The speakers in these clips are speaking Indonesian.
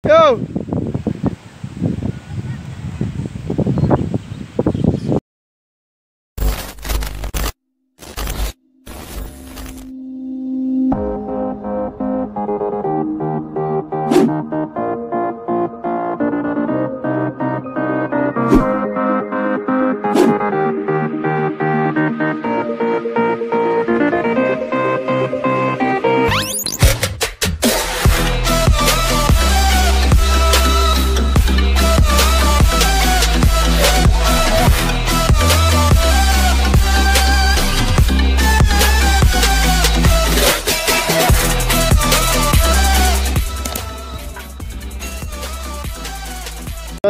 Yo.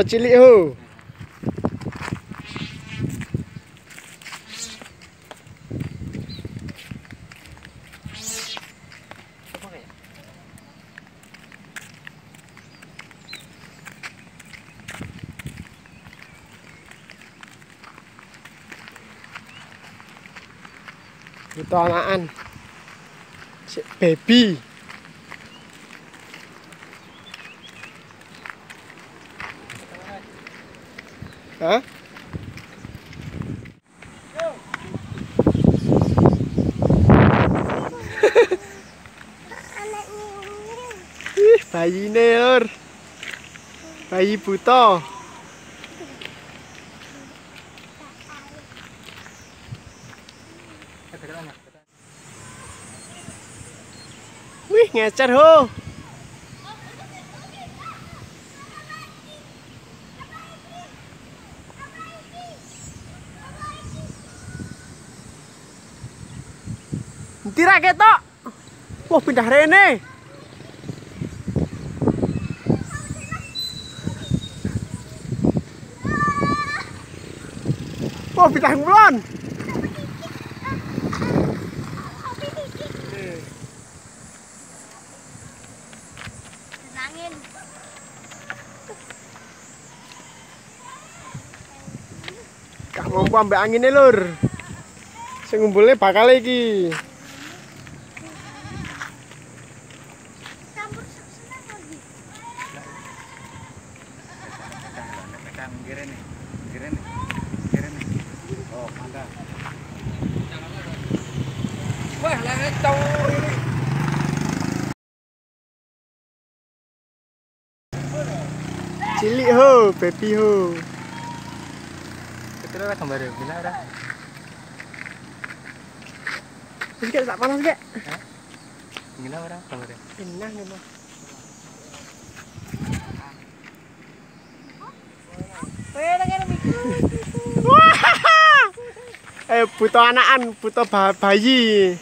Cilik ho. Itu anakan. Si baby. Hah? Ih, bayi ini lur. Bayi buta. Wih, ngecer ho. Tira ketok. Wah, pindah rene. Wah, pindah ngulon. Nangin. Gak mampu ambek anginnya lur. Sing ngumpulnya bakal iki. Wah, langat cowok ini. Cilik ho, baby ho. Kita lah gambar ya, bila ada. Wis gak tak panas gak? Gila orang gambar ya. Enak nih mah. Butuh anakan, butuh bayi.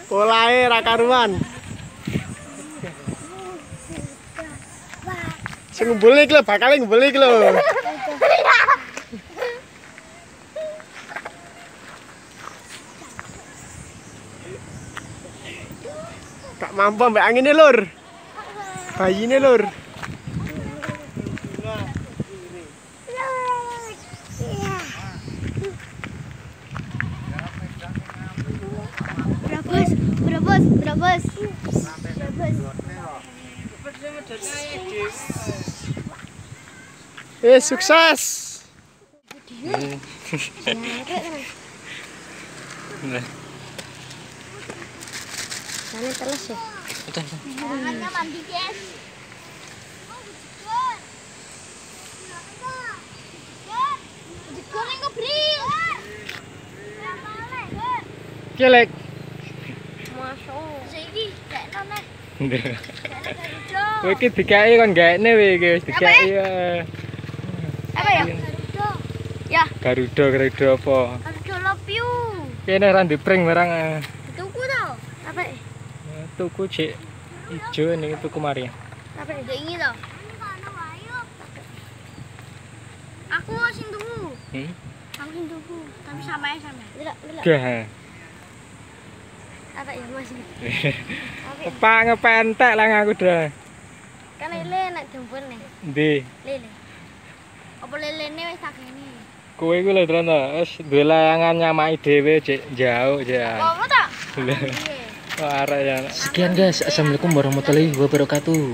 Polahe ra karuan. Sing ngumpulne iki lho, bakal ngumpulne iki lho. Gak mampu ambek angine lur. Bayine lur. Berabas. Sukses. Sana teles ya. Hanya mandi, guys. Kelek. Masuk. Saiki gak noneh. Kowe iki dikai kon gaekne kowe iki wis dikai ya. Apa ya? Ya. Garuda apa? Garuda love you. Kene ra ndipring barang. Tuku tau. Apa? Tuku cek ijo ning tuku mari. Apa ini tau? Aku sing tuku. Aku sing tuku, tapi sama. Gah. Apa ya Mas? Ngepentek lah aku dah. Kan lele nak jemput nih. Ndi? Lele. Apa lelene wis tak kene. Kowe iku lho Trono, wis duwe layangan nyamaki dhewe cek jauh ya. Apa tak? Wah, arek ya. Sekian guys, assalamualaikum warahmatullahi wabarakatuh.